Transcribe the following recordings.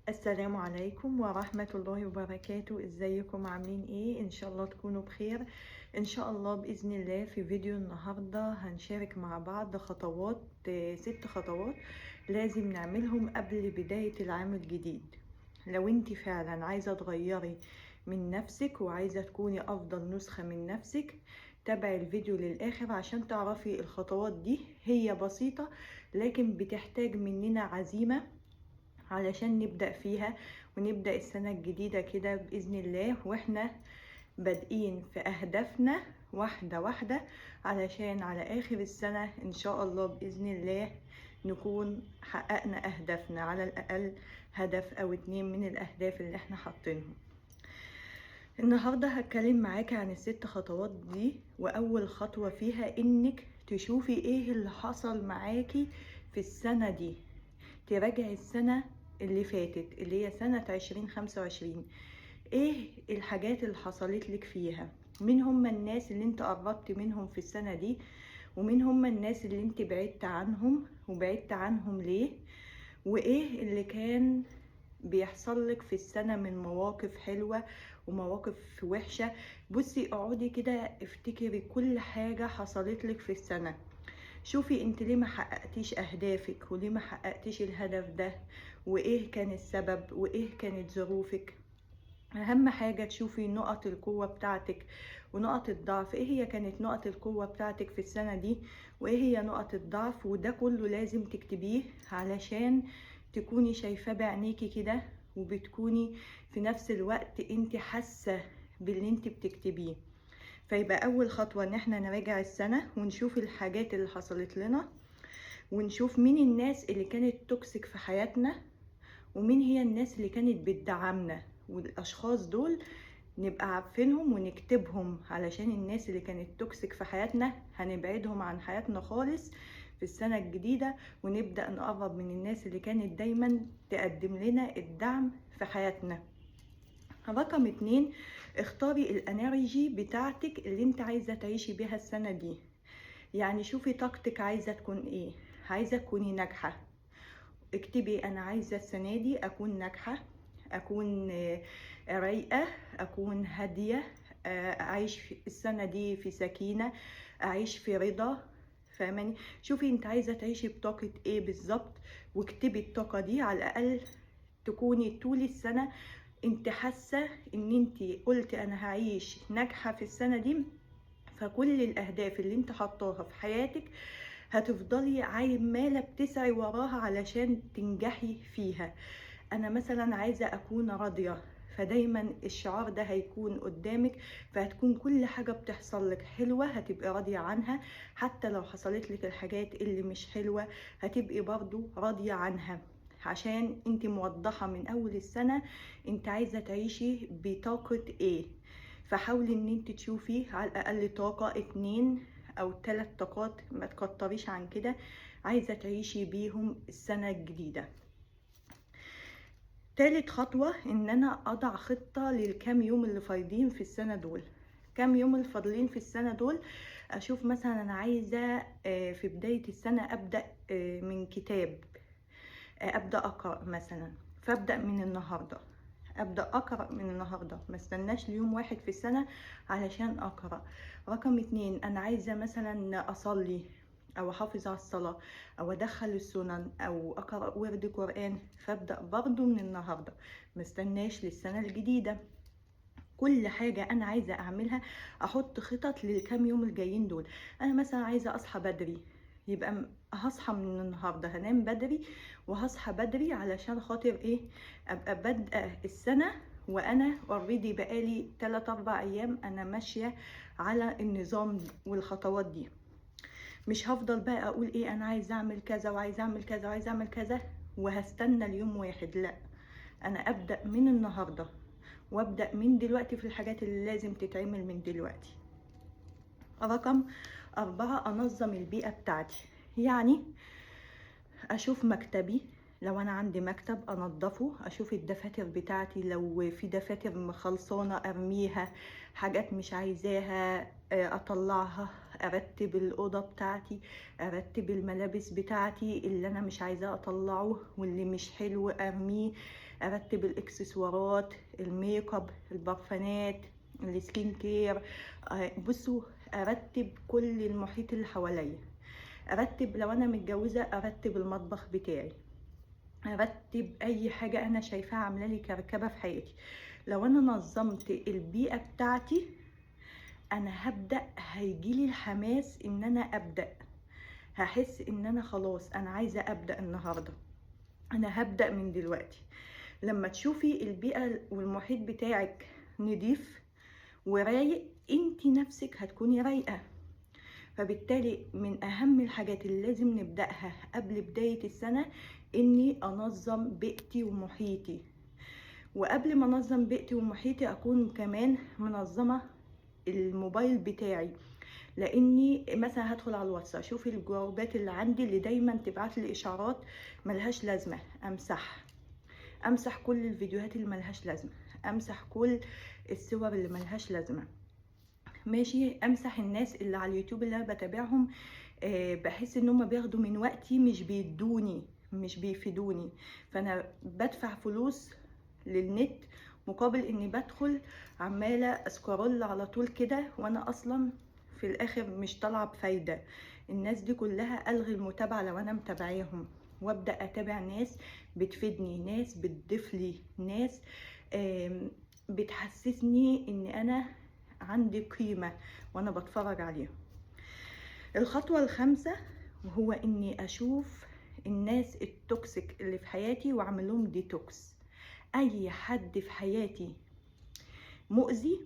السلام عليكم ورحمة الله وبركاته. ازيكم عاملين ايه؟ ان شاء الله تكونوا بخير. ان شاء الله بإذن الله في فيديو النهاردة هنشارك مع بعض خطوات 6 خطوات لازم نعملهم قبل بداية العام الجديد. لو انت فعلا عايزة تغيري من نفسك وعايزة تكوني افضل نسخة من نفسك، تابعي الفيديو للآخر عشان تعرفي الخطوات دي. هي بسيطة لكن بتحتاج مننا عزيمة علشان نبدأ فيها ونبدأ السنة الجديدة كده بإذن الله واحنا بادئين في أهدافنا واحدة واحدة، علشان على آخر السنة إن شاء الله بإذن الله نكون حققنا أهدافنا، على الأقل هدف أو 2 من الأهداف اللي احنا حاطينهم. النهاردة هتكلم معاك عن ال6 خطوات دي، وأول خطوة فيها إنك تشوفي إيه اللي حصل معاكي في السنة دي. تراجعي السنة اللي فاتت اللي هي سنة 2025، ايه الحاجات اللي حصلت لك فيها؟ مين هم الناس اللي انت قربت منهم في السنة دي؟ ومين هم الناس اللي انت بعدت عنهم وبعدت عنهم ليه؟ وايه اللي كان بيحصل لك في السنة من مواقف حلوة ومواقف وحشة؟ بصي اقعدي كده افتكري كل حاجة حصلت لك في السنة. شوفي انت ليه ما حققتيش اهدافك وليه ما حققتيش الهدف ده، وايه كان السبب وايه كانت ظروفك. اهم حاجة تشوفي نقط القوة بتاعتك ونقط الضعف. ايه هي كانت نقط القوة بتاعتك في السنة دي وايه هي نقط الضعف، وده كله لازم تكتبيه علشان تكوني شايفاه بعينيكي كده، وبتكوني في نفس الوقت انت حاسة باللي انت بتكتبيه. فيبقى اول خطوة ان احنا نراجع السنة ونشوف الحاجات اللي حصلت لنا، ونشوف مين الناس اللي كانت توكسيك في حياتنا ومين هي الناس اللي كانت بتدعمنا. والاشخاص دول نبقى عارفينهم ونكتبهم، علشان الناس اللي كانت توكسيك في حياتنا هنبعدهم عن حياتنا خالص في السنة الجديدة، ونبدأ نقرب من الناس اللي كانت دايما تقدم لنا الدعم في حياتنا. رقم 2، اختاري الانرجي بتاعتك اللي انت عايزة تعيشي بيها السنة دي. يعني شوفي طاقتك عايزة تكون ايه. عايزة تكوني ناجحة، اكتبي انا عايزة السنة دي اكون ناجحة، اكون رايقة، اكون هادية، اعيش في السنة دي في سكينة، اعيش في رضا. فاهماني؟ شوفي انت عايزة تعيشي بطاقة ايه بالظبط، واكتبي الطاقة دي. على الاقل تكوني طول السنة انت حاسة ان انت قلت انا هعيش ناجحة في السنة دي، فكل الاهداف اللي انت حطاها في حياتك هتفضلي عمالة بتسعي وراها علشان تنجحي فيها. انا مثلا عايزة اكون راضية، فدايما الشعار ده هيكون قدامك، فهتكون كل حاجة بتحصل لك حلوة هتبقي راضية عنها. حتى لو حصلت لك الحاجات اللي مش حلوة هتبقي برضو راضية عنها، عشان انت موضحة من اول السنة انت عايزة تعيشي بطاقة ايه. فحاولي ان انت تشوفي على الاقل طاقة 2 أو 3 طاقات، ما تكتريش عن كده، عايزة تعيشي بيهم السنة الجديدة. تالت خطوة ان انا اضع خطة للكام يوم اللي فاضلين في السنة دول. كام يوم اللي فاضلين في السنة دول، اشوف مثلا انا عايزة في بداية السنة ابدأ من كتاب، ابدأ اقرأ مثلا، فابدأ من النهاردة. ابدأ اقرأ من النهاردة، ما استناش ليوم واحد في السنة علشان اقرأ. رقم 2، انا عايزة مثلا اصلي او احافظ على الصلاة او ادخل السنن او اقرأ ورد قرآن، فابدأ برضو من النهاردة، ما استناش للسنة الجديدة. كل حاجة انا عايزة اعملها احط خطط للكام يوم الجايين دول. انا مثلا عايزة اصحى بدري، يبقى هصحى من النهاردة، هنام بدري وهصحى بدري علشان خاطر ايه؟ ابقى بادئة السنة وانا اوريدي بقالي 3-4 ايام انا ماشية على النظام والخطوات دي. مش هفضل بقى اقول ايه انا عايزة اعمل كذا وعايزة اعمل كذا وعايزة اعمل كذا وهستنى اليوم واحد، لا، انا ابدأ من النهاردة وابدأ من دلوقتي في الحاجات اللي لازم تتعمل من دلوقتي. رقم 4، انظم البيئة بتاعتي. يعني اشوف مكتبي، لو انا عندي مكتب انضفه، اشوف الدفاتر بتاعتي لو في دفاتر خلصانة ارميها، حاجات مش عايزاها اطلعها ارتب الاوضه بتاعتي، ارتب الملابس بتاعتي اللي انا مش عايزاه اطلعه واللي مش حلو ارميه، ارتب الاكسسوارات، الميك اب، البرفانات، السكين كير. بصوا، ارتب كل المحيط اللي حواليا، ارتب لو انا متجوزه ارتب المطبخ بتاعي، ارتب اي حاجه انا شايفاها عامله لي كركبه في حياتي. لو انا نظمت البيئه بتاعتي انا هبدا، هيجيلي الحماس ان انا ابدا، هحس ان انا خلاص انا عايزه ابدا النهارده، انا هبدا من دلوقتي. لما تشوفي البيئه والمحيط بتاعك نضيف ورايق انتي نفسك هتكوني رايقه. فبالتالي من اهم الحاجات اللي لازم نبداها قبل بدايه السنه اني انظم بيئتي ومحيطي. وقبل ما انظم بيئتي ومحيطي اكون كمان منظمه الموبايل بتاعي، لاني مثلا هدخل على الواتس اشوف الجروبات اللي عندي اللي دايما تبعت لي اشعارات ملهاش لازمه، امسح كل الفيديوهات اللي ملهاش لازمه، امسح كل الصور اللي ملهاش لازمه، ماشي. امسح الناس اللي على اليوتيوب اللي انا بتابعهم، بحس ان هم بياخدوا من وقتي، مش بيدوني، مش بيفيدوني. فانا بدفع فلوس للنت مقابل اني بدخل عماله اسكرول على طول كده، وانا اصلا في الاخر مش طالعه بفايده. الناس دي كلها الغي المتابعه لو انا متابعاهم، وابدا اتابع ناس بتفيدني، ناس بتضيف لي، ناس بتحسسني ان انا عندي قيمه وانا بتفرج عليهم. الخطوه الخامسه وهو اني اشوف الناس التوكسيك اللي في حياتي واعمل لهم ديتوكس. اي حد في حياتي مؤذي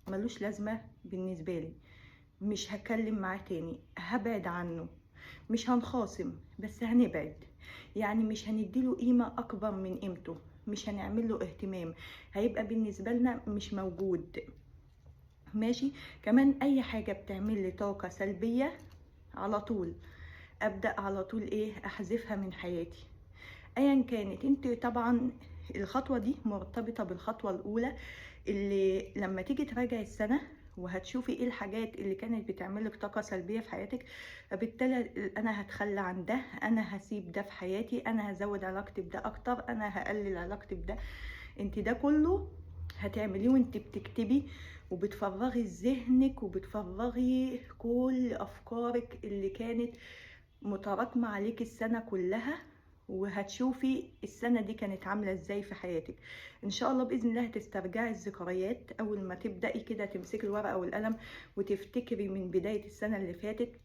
ملوش لازمه بالنسبه لي، مش هكلم معاه تاني، هبعد عنه. مش هنخاصم بس هنبعد، يعني مش هنديله قيمه اكبر من قيمته، مش هنعمل له اهتمام، هيبقى بالنسبه لنا مش موجود، ماشي. كمان اي حاجه بتعمل لي طاقه سلبيه على طول ابدا على طول احذفها من حياتي ايا كانت. انت طبعا الخطوه دي مرتبطه بالخطوه الاولى، اللي لما تيجي تراجعي السنه وهتشوفي ايه الحاجات اللي كانت بتعملك طاقه سلبيه في حياتك، فبالتالي انا هتخلى عن ده، انا هسيب ده في حياتي، انا هزود علاقتي بده اكتر، انا هقلل علاقتي بده. انت ده كله هتعمليه وانت بتكتبي وبتفرغي ذهنك وبتفرغي كل افكارك اللي كانت متراكمه عليك السنه كلها، وهتشوفي السنه دي كانت عامله ازاي في حياتك. ان شاء الله باذن الله هتسترجعي الذكريات اول ما تبداي كده تمسكي الورقه والقلم وتفتكري من بدايه السنه اللي فاتت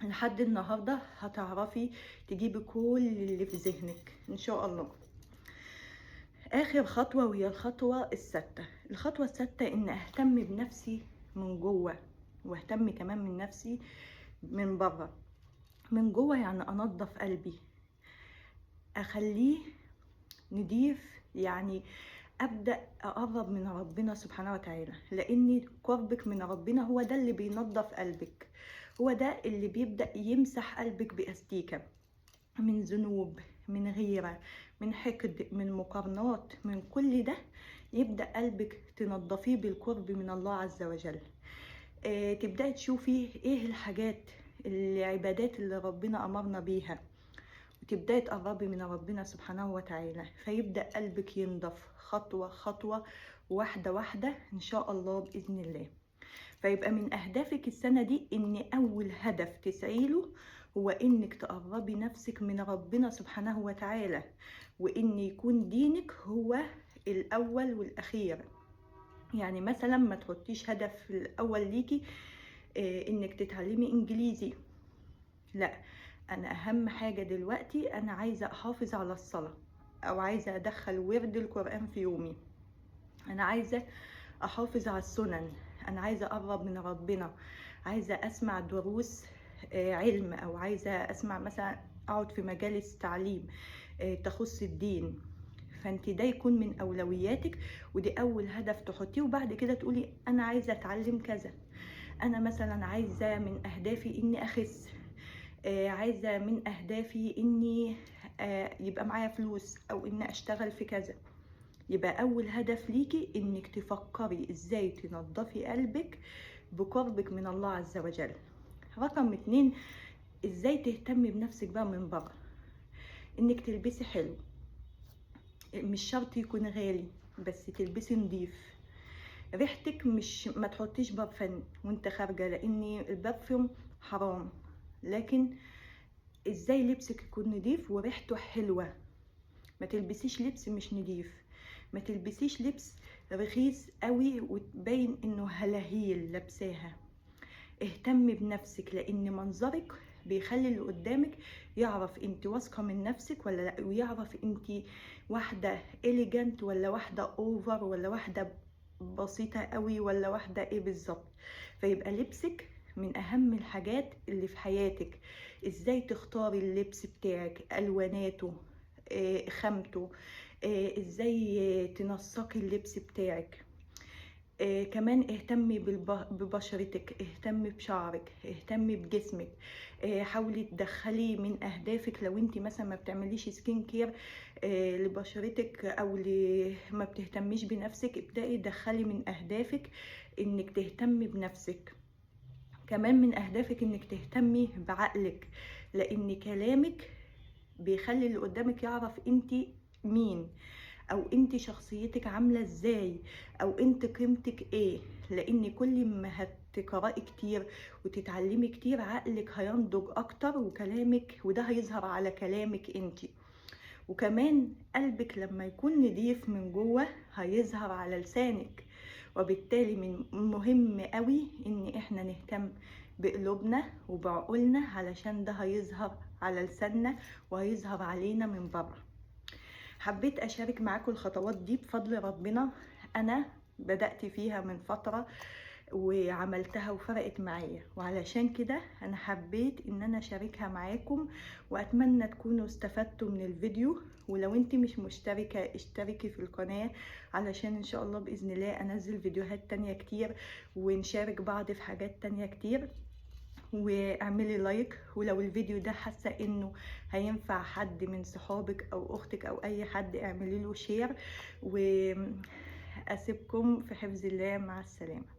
لحد النهارده، هتعرفي تجيبي كل اللي في ذهنك ان شاء الله. اخر خطوه وهي الخطوه السادسه. الخطوه السادسه ان اهتم بنفسي من جوه، واهتم كمان من نفسي من بره. من جوه يعني انضف قلبي، اخليه نضيف، يعني ابدا اقرب من ربنا سبحانه وتعالى، لان قربك من ربنا هو ده اللي بينضف قلبك، هو ده اللي بيبدا يمسح قلبك باستيكه من ذنوب، من غيره، من حقد، من مقارنات، من كل ده يبدا قلبك تنضفيه بالقرب من الله عز وجل. تبداي تشوفي ايه الحاجات العبادات اللي ربنا امرنا بيها، وتبداي تقربي من ربنا سبحانه وتعالى، فيبدا قلبك ينضف خطوه خطوه، واحده واحده ان شاء الله باذن الله. فيبقى من اهدافك السنه دي ان اول هدف تسعيله هو انك تقربي نفسك من ربنا سبحانه وتعالى، وان يكون دينك هو الاول والاخير. يعني مثلا ما تحطيش هدف الاول ليكي انك تتعلمي انجليزي، لا، انا اهم حاجه دلوقتي انا عايزه احافظ على الصلاه، او عايزه ادخل ورد القران في يومي، انا عايزه احافظ على السنن، انا عايزه اقرب من ربنا، عايزه اسمع دروس علم، او عايزه اسمع مثلا اقعد في مجالس تعليم تخص الدين. فانت ده يكون من اولوياتك، ودي اول هدف تحطيه. وبعد كده تقولي انا عايزه اتعلم كذا، انا مثلا عايزه من اهدافي اني اخس، عايزه من اهدافي اني يبقى معايا فلوس، او اني اشتغل في كذا. يبقى اول هدف ليكي انك تفكري ازاي تنظفي قلبك بقربك من الله عز وجل. رقم 2، ازاي تهتمي بنفسك بقى من بره. انك تلبسي حلو، مش شرط يكون غالي، بس تلبسي نضيف. ريحتك مش ما تحطيش برفان وانت خارجه، لان البرفيوم حرام. لكن ازاي لبسك يكون نضيف وريحته حلوه. ما تلبسيش لبس مش نضيف، ما تلبسيش لبس رخيص قوي وتبين انه هلاهيل لابساها. اهتمي بنفسك، لان منظرك بيخلي اللي قدامك يعرف انت واثقه من نفسك ولا لا، ويعرف انت واحده اليجنت ولا واحده اوفر ولا واحده بسيطه قوي ولا واحده ايه بالظبط. فيبقى لبسك من اهم الحاجات اللي في حياتك. ازاي تختاري اللبس بتاعك، الواناته، خامته، ازاي تنسقي اللبس بتاعك. كمان اهتمي ببشرتك، اهتمي بشعرك، اهتمي بجسمك. حاولي تدخلي من اهدافك، لو انت مثلا ما بتعمليش سكين كير لبشرتك او ما بتهتميش بنفسك، ابدأي دخلي من اهدافك انك تهتمي بنفسك. كمان من اهدافك انك تهتمي بعقلك، لان كلامك بيخلي اللي قدامك يعرف انت مين، او انت شخصيتك عامله ازاي، او انت قيمتك ايه. لان كل ما هتقرأي كتير وتتعلمي كتير، عقلك هينضج اكتر، وكلامك وده هيظهر على كلامك انت. وكمان قلبك لما يكون نضيف من جوه هيظهر على لسانك. وبالتالي من مهم قوي ان احنا نهتم بقلوبنا وبعقولنا، علشان ده هيظهر على لساننا وهيظهر علينا من بره. حبيت اشارك معاكم الخطوات دي بفضل ربنا. انا بدأت فيها من فترة وعملتها وفرقت معايا، وعلشان كده انا حبيت ان انا اشاركها معاكم، واتمنى تكونوا استفدتوا من الفيديو. ولو انت مش مشتركة اشتركي في القناة، علشان ان شاء الله باذن الله انزل فيديوهات تانية كتير ونشارك بعض في حاجات تانية كتير. واعملي لايك، ولو الفيديو ده حاسه انه هينفع حد من صحابك او اختك او اي حد اعملي له شير. واسيبكم في حفظ الله، مع السلامه.